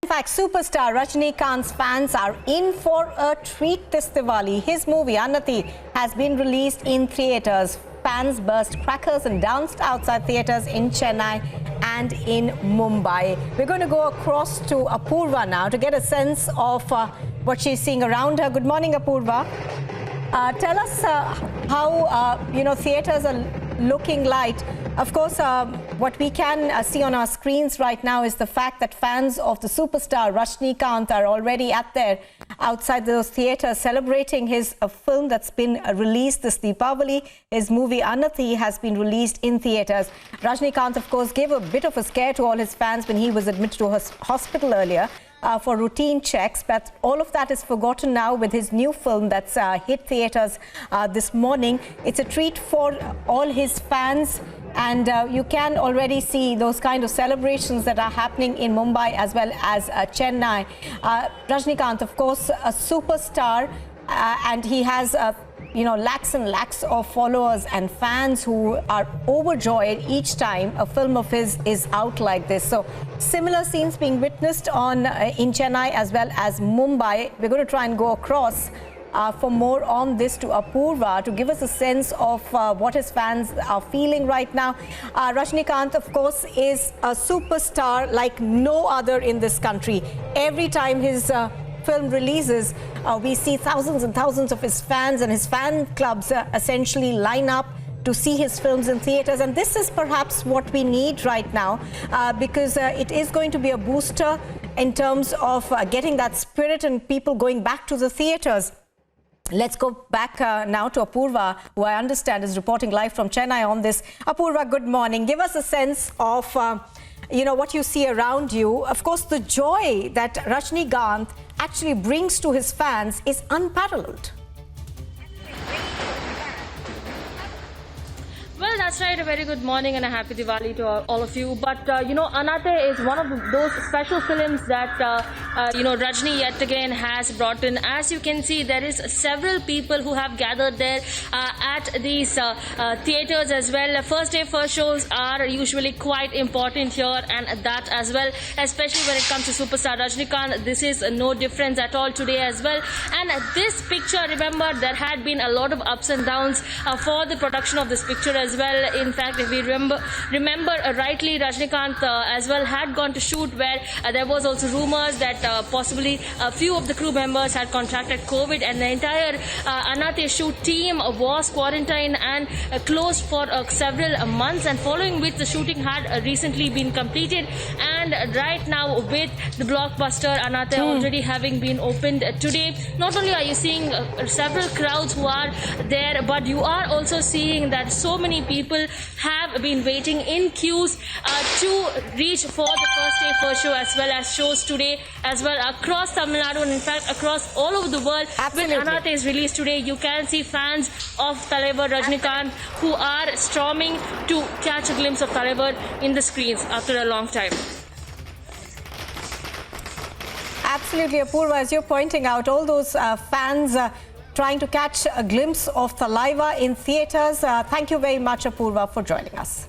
In fact, superstar Rajnikant's fans are in for a treat this Diwali. His movie Unnati has been released in theatres. Fans burst crackers and danced outside theatres in Chennai and in Mumbai. We're going to go across to Apurva now to get a sense of what she's seeing around her. Good morning, Apurva. Tell us how theatres are looking like. Of course, what we can see on our screens right now is the fact that fans of the superstar Rajnikant are already outside those theatres celebrating his film that's been released this Deepavali. His movie Unnati has been released in theatres. Rajnikant, of course, gave a bit of a scare to all his fans when he was admitted to hospital earlier for routine checks, but all of that is forgotten now with his new film that's hit theatres this morning. It's a treat for all his fans, and you can already see those kind of celebrations that are happening in Mumbai as well as Chennai. Rajnikant, of course, a superstar, and he has lakhs and lakhs of followers and fans who are overjoyed each time a film of his is out like this. So similar scenes being witnessed in Chennai as well as Mumbai. We're going to try and go across for more on this to Apurva to give us a sense of what his fans are feeling right now. Rajnikant, of course, is a superstar like no other in this country. Every time his film releases, we see thousands and thousands of his fans and his fan clubs essentially line up to see his films in theatres, and this is perhaps what we need right now because it is going to be a booster in terms of getting that spirit and people going back to the theatres. Let's go back now to Apurva, who I understand is reporting live from Chennai on this. Apurva, good morning. Give us a sense of what you see around you. Of course, the joy that Rajnikant actually brings to his fans is unparalleled. Well, that's right. A very good morning and a happy Diwali to all of you. But, Unnati is one of those special films that, Rajni yet again has brought in. As you can see, there is several people who have gathered there at these theatres as well. First day, first shows are usually quite important here, and that as well, especially when it comes to superstar Rajnikant. This is no difference at all today as well. And this picture, remember, there had been a lot of ups and downs for the production of this picture as well. In fact, if we remember rightly, Rajnikant as well had gone to shoot where there was also rumors that possibly a few of the crew members had contracted COVID, and the entire Unnati shoot team was quarantined and closed for several months, and following which the shooting had recently been completed. And right now, with the blockbuster Unnati already having been opened today, not only are you seeing several crowds who are there, but you are also seeing that so many people have been waiting in queues to reach for the first day first show as well as shows today as well across Tamil Nadu, and in fact across all over the world. Absolutely. When Unnati is released today, you can see fans of Thalaivar Rajnikant who are storming to catch a glimpse of Thalaivar in the screens after a long time. Absolutely, Apurva, as you're pointing out, all those fans trying to catch a glimpse of Thalaivar in theatres. Thank you very much, Apurva, for joining us.